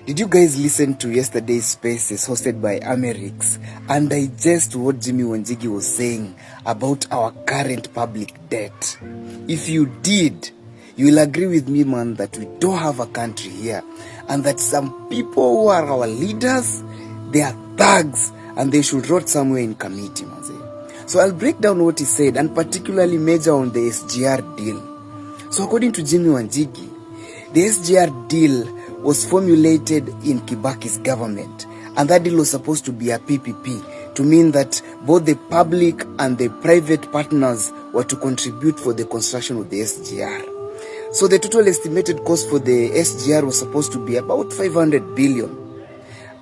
Did you guys listen to yesterday's spaces hosted by Amerix and digest what Jimmy Wanjigi was saying about our current public debt? If you did, you will agree with me, man, that we don't have a country here, and that some people who are our leaders, they are thugs and they should rot somewhere in committee, man. So I'll break down what he said, and particularly major on the SGR deal. So according to Jimmy Wanjigi, the SGR deal was formulated in Kibaki's government, and that deal was supposed to be a PPP, to mean that both the public and the private partners were to contribute for the construction of the SGR. So the total estimated cost for the SGR was supposed to be about 500 billion.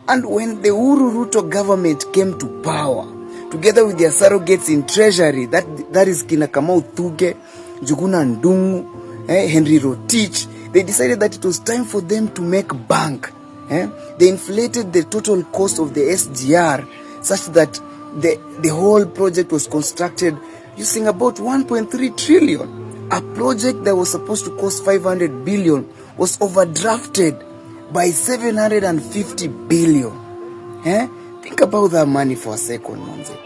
And when the Ruto government came to power, together with their surrogates in treasury, that is Kina Kamau Thuge, Njuguna Ndungu, Henry Rotich, they decided that it was time for them to make bank. They inflated the total cost of the SGR such that the whole project was constructed using about 1.3 trillion. A project that was supposed to cost 500 billion was overdrafted by 750 billion. Think about that money for a second, Manze.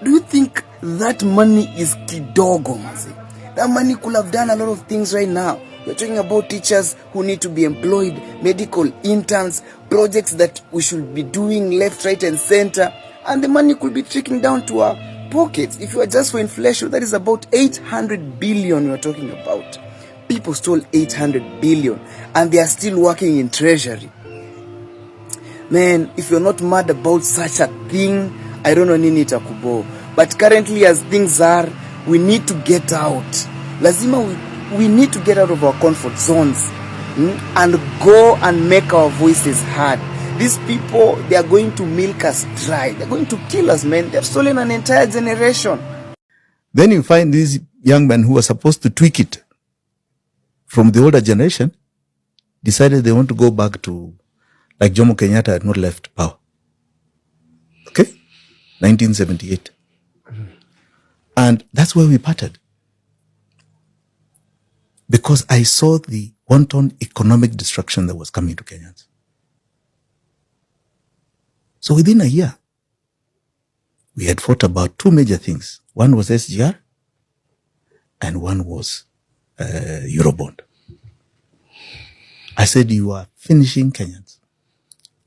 Do you think that money is kidogo, Manze? That money could have done a lot of things right now. We're talking about teachers who need to be employed, medical interns, projects that we should be doing left, right, and center. And the money could be trickling down to our pockets. If you adjust for inflation, that is about 800 billion we're talking about. People stole 800 billion and they are still working in treasury. Man, if you're not mad about such a thing, I don't know nini itakubo. But currently as things are, we need to get out. Lazima we need to get out of our comfort zones and go and make our voices heard. These people, they are going to milk us dry. They're going to kill us, man. They've stolen an entire generation. Then you find these young men who are supposed to tweak it from the older generation, decided they want to go back to, like Jomo Kenyatta had not left power. Okay? 1978. And that's where we parted. Because I saw the wanton economic destruction that was coming to Kenyans. So within a year, we had fought about two major things. One was SGR and one was Eurobond. I said, you are finishing Kenyans.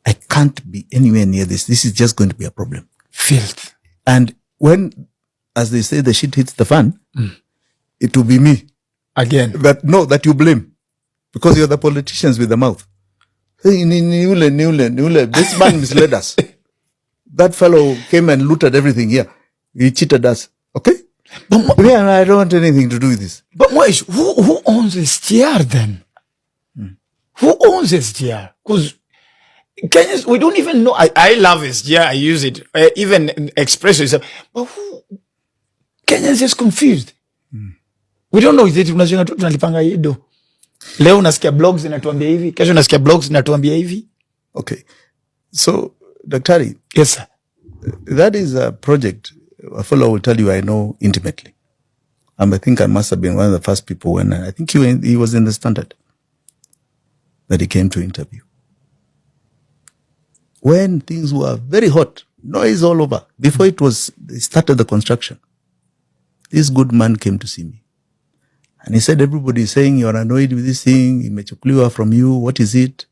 I can't be anywhere near this. This is just going to be a problem. Filth. And when, as they say, the shit hits the fan, it will be me. Again. That you blame. Because you're the politicians with the mouth. Hey, this man misled us. That fellow came and looted everything here. He cheated us. Okay? But I don't want anything to do with this. But Moish, who owns SGR then? Who owns SGR? Because Kenyans, we don't even know. I love SGR. I use it. Even Expresso is. But who? Kenyans is confused. We don't know. Tunalipanga hido. Leo unasikia blogs inatuambia hivi. Kesho unasikia blogs inatuambia hivi. Okay. So, Daktari. Yes, sir. That is a project a fellow will tell you I know intimately. I think I must have been one of the first people when I think he was in the Standard that he came to interview. When things were very hot, noise all over, before they started the construction, this good man came to see me. And he said, everybody is saying you're annoyed with this thing, imechukuliwa from you, what is it?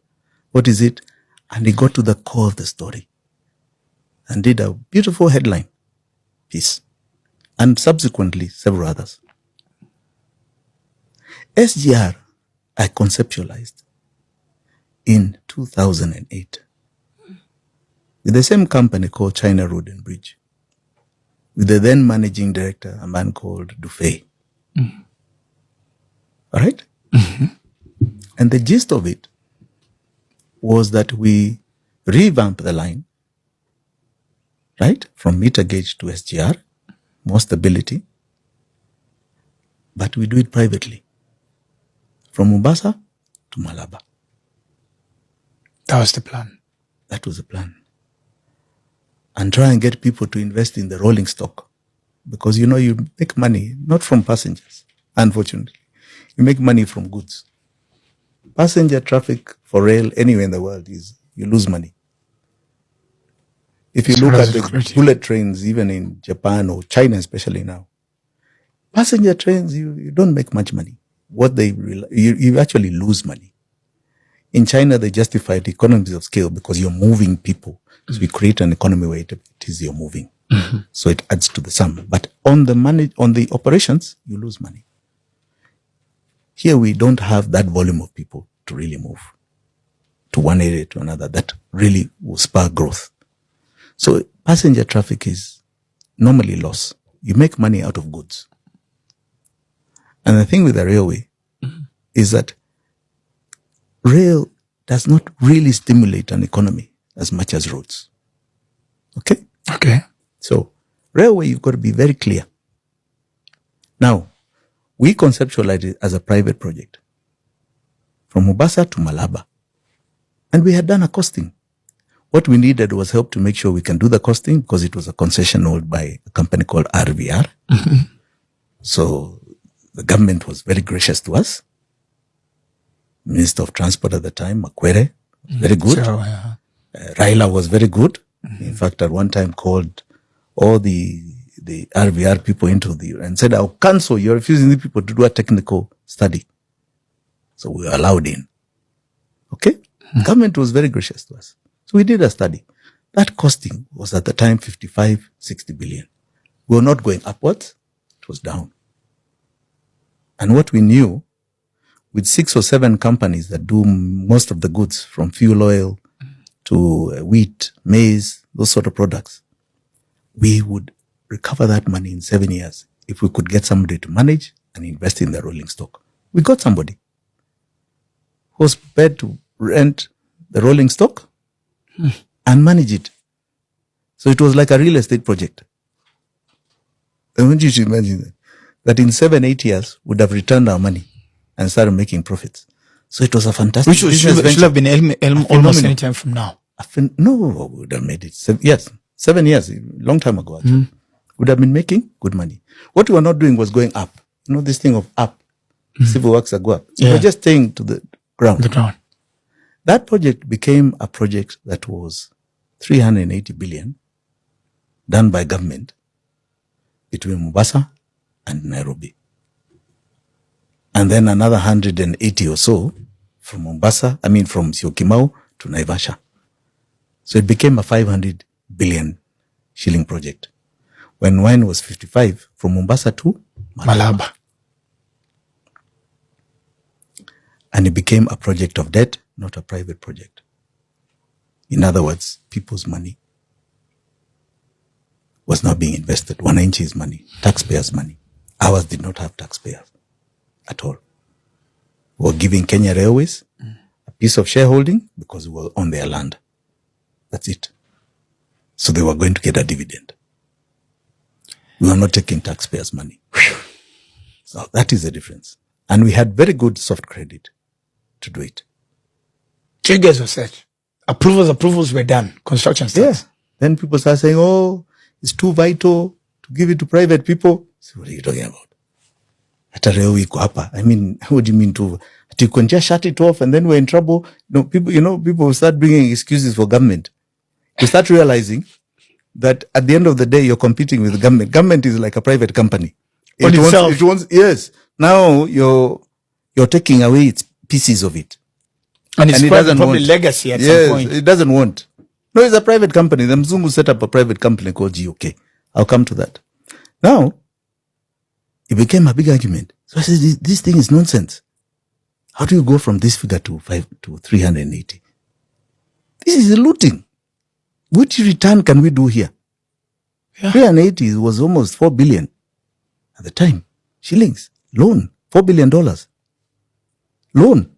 What is it? And he got to the core of the story and did a beautiful headline piece, and subsequently several others. SGR, I conceptualized in 2008 with the same company called China Road and Bridge, with the then managing director, a man called Dufay. All right? And the gist of it was that we revamp the line, right? From meter gauge to SGR, more stability. But we do it privately. From Mombasa to Malaba. That was the plan. That was the plan. And try and get people to invest in the rolling stock. Because, you make money, not from passengers, unfortunately. You make money from goods. passenger traffic for rail anywhere in the world is you lose money. If you look at the bullet trains, even in Japan or China, especially now, passenger trains, you don't make much money. You actually lose money. In China, they justify the economies of scale because you're moving people. So you create an economy where it is you're moving. So it adds to the sum. But on the operations, you lose money. Here we don't have that volume of people to really move to one area to another that really will spur growth. So passenger traffic is normally loss. You make money out of goods. And the thing with the railway is that rail does not really stimulate an economy as much as roads. Okay? Okay. So railway, you've got to be very clear. Now, we conceptualized it as a private project from Mombasa to Malaba. And we had done a costing. What we needed was help to make sure we can do the costing because it was a concession owned by a company called RVR. So the government was very gracious to us. Minister of Transport at the time, Makwere, very good. So, yeah. Raila was very good. In fact, at one time called all the RVR people into and said, I'll cancel, you're refusing the people to do a technical study. So we were allowed in. Okay? Government was very gracious to us. So we did a study. That costing was at the time 55, 60 billion. We were not going upwards. It was down. And what we knew, with 6 or 7 companies that do most of the goods from fuel oil to wheat, maize, those sort of products, we would recover that money in 7 years if we could get somebody to manage and invest in the rolling stock. We got somebody who was prepared to rent the rolling stock and manage it. So it was like a real estate project. I want you to imagine that in 7, 8 years would have returned our money and started making profits. So it was a fantastic Which should have been almost any time from now. No, we would have made it. 7 years, a long time ago. Actually. Would have been making good money. What we were not doing was going up. You know, this thing of up. Civil works are go up. So we're just staying to the ground. That project became a project that was 380 billion done by government between Mombasa and Nairobi. And then another 180 or so from from Syokimau to Naivasha. So it became a 500 billion shilling project. When wine was 55 from Mombasa to Malaba. And it became a project of debt, not a private project. In other words, people's money was not being invested. Wananchi's money, taxpayers' money. Ours did not have taxpayers at all. We were giving Kenya Railways a piece of shareholding because we were on their land. That's it. So they were going to get a dividend. We were not taking taxpayers' money. So that is the difference. And we had very good soft credit to do it. Triggers were set. Approvals were done. Construction starts. Yeah. Then people start saying, oh, it's too vital to give it to private people. So what are you talking about? I mean, what do you mean to? You can just shut it off and then we're in trouble. No, people will start bringing excuses for government. You start realizing that at the end of the day, you're competing with the government. Government is like a private company. It wants, yes. Now you're taking away its pieces of it. And it doesn't probably want legacy at some point. It doesn't want. No, it's a private company. The Mzungu set up a private company called GOK. I'll come to that. Now, it became a big argument. So I said, this thing is nonsense. How do you go from this figure to 380? This is looting. Which return can we do here? Yeah. 380 was almost 4 billion at the time. Shillings. Loan. $4 billion. Loan.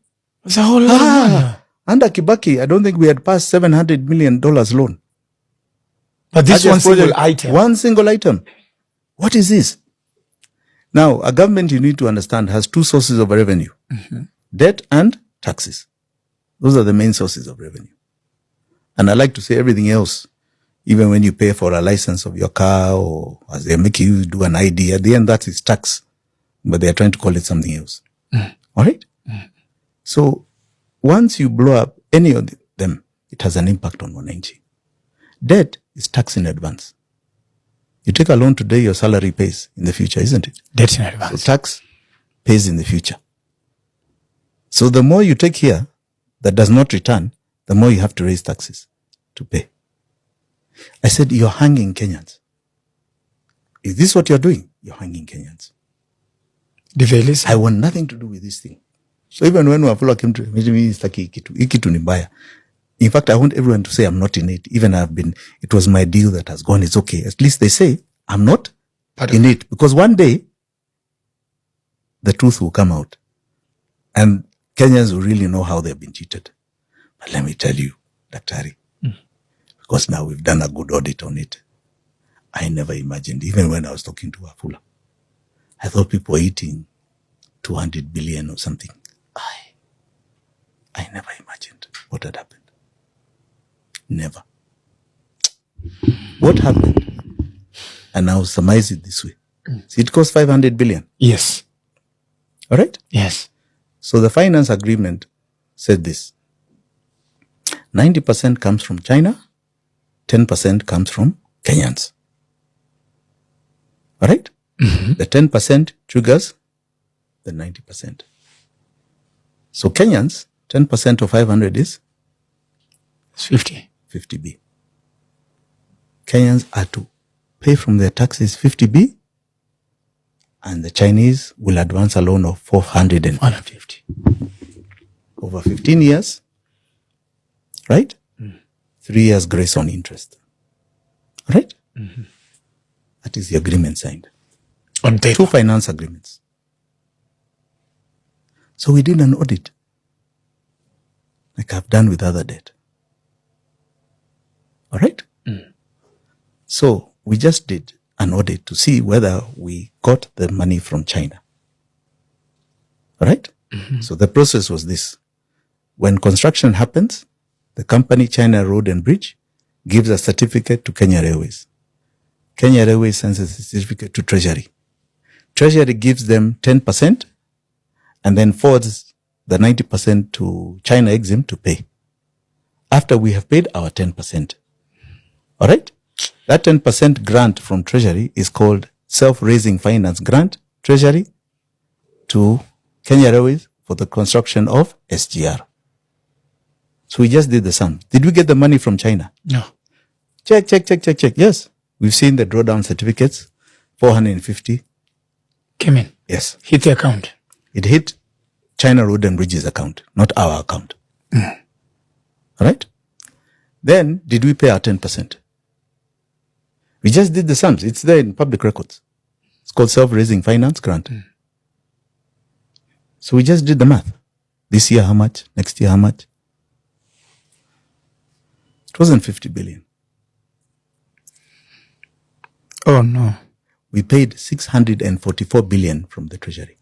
It's a whole lot of money. Under Kibaki, I don't think we had passed $700 million loan. But this one single item. One single item. What is this? Now, a government, you need to understand, has 2 sources of revenue. Debt and taxes. Those are the main sources of revenue. And I like to say everything else, even when you pay for a license of your car or as they make you do an ID, at the end that is tax. But they are trying to call it something else. All right? So once you blow up any of them, it has an impact on wananchi. Debt is tax in advance. You take a loan today, your salary pays in the future, isn't it? Debt in advance. So tax pays in the future. So the more you take here that does not return, the more you have to raise taxes to pay. I said, you're hanging Kenyans. Is this what you're doing? You're hanging Kenyans. I want nothing to do with this thing. So even when Wafula came to me, it's like, ikitu ni mbaya. In fact, I want everyone to say I'm not in it. Even it was my deal that has gone. It's okay. At least they say I'm not in it. Because one day, the truth will come out. And Kenyans will really know how they've been cheated. But let me tell you, Daktari, because now we've done a good audit on it. I never imagined, even when I was talking to Wafula, I thought people were eating 200 billion or something. I never imagined what had happened. Never. What happened? And I'll surmise it this way. See, it cost 500 billion. Yes. All right? Yes. So the finance agreement said this. 90% comes from China, 10% comes from Kenyans. All right? Mm-hmm. The 10% triggers the 90%. So Kenyans, 10% of 500 is? It's 50. 50B. Kenyans are to pay from their taxes 50B, and the Chinese will advance a loan of 450. Over 15 years, right? 3 years grace on interest. Right? Mm-hmm. That is the agreement signed. On paper. 2 finance agreements. So we did an audit, like I've done with other debt. All right? So we just did an audit to see whether we got the money from China. All right? Mm-hmm. So the process was this. When construction happens, the company China Road and Bridge gives a certificate to Kenya Railways. Kenya Railways sends a certificate to Treasury. Treasury gives them 10% and then forwards the 90% to China Exim to pay. After we have paid our 10%. All right? That 10% grant from Treasury is called Self-Raising Finance Grant, Treasury, to Kenya Railways for the construction of SGR. So we just did the sum. Did we get the money from China? No. Check. Yes. We've seen the drawdown certificates, 450. Came in. Yes. Hit the account. It hit China Road and Bridges account, not our account. All right? Then, did we pay our 10%? We just did the sums. It's there in public records. It's called Self-Raising Finance Grant. So we just did the math. This year how much? Next year how much? It wasn't 50 billion. Oh, no. We paid 644 billion from the Treasury.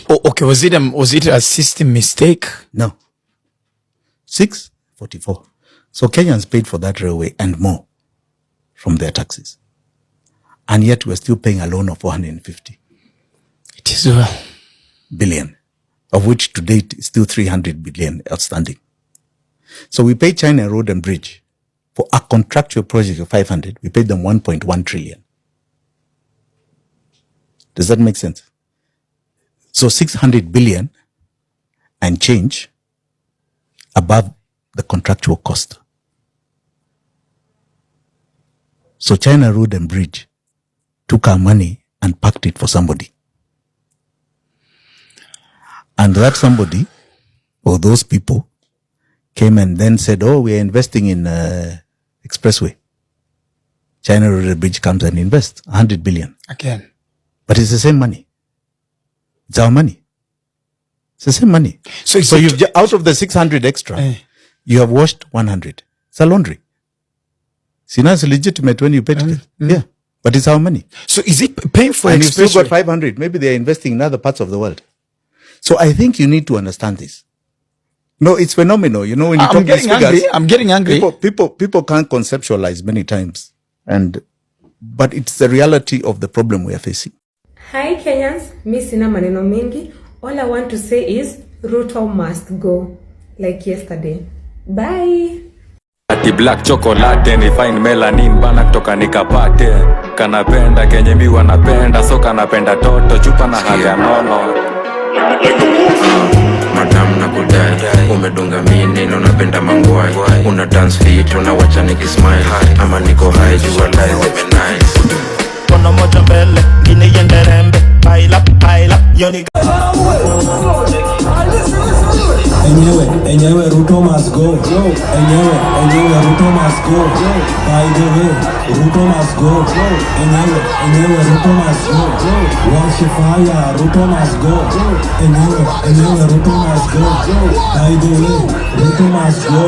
Oh, okay. Was it a system mistake? No. 644. So Kenyans paid for that railway and more from their taxes. And yet we're still paying a loan of 450. It is well. Billion, of which to date is still 300 billion outstanding. So we paid China Road and Bridge for a contractual project of 500. We paid them 1.1 trillion. Does that make sense? So 600 billion and change above the contractual cost. So China Road and Bridge took our money and packed it for somebody. And that somebody, or those people, came and then said, oh, we are investing in expressway. China Road and Bridge comes and invests 100 billion. Again. But it's the same money. It's our money. It's the same money. So you've out of the 600 extra, you have washed 100. It's a laundry. See, now it's legitimate when you pay it. Yeah. But it's our money. So is it paying for and expressway? You've still got 500. Maybe they're investing in other parts of the world. So I think you need to understand this. No, it's phenomenal. You know, when you talk these figures, I'm getting angry. People can't conceptualize many times. But it's the reality of the problem we are facing. Hi Kenyans, mi sina maneno mingi. All I want to say is Ruto must go, like yesterday. Bye. Ati black chocolate ni fine melanin bana kutoka nikapate. Kanapenda kenye mi wanapenda, so kanapenda toto chupa na haga nono. Madam na kudai umedunga mini na unapenda mangwai. Una dance fit unawacha nikismile, ama niko high jua lies even nice. Kono moja mbele ngine yende rembe, paila yoni. Enyewe Ruto must go. Enyewe Ruto must go. By the way, Ruto must go. Enyewe Ruto must go. Wash fire, Ruto must go. Enyewe Ruto must go. By the way, Ruto must go.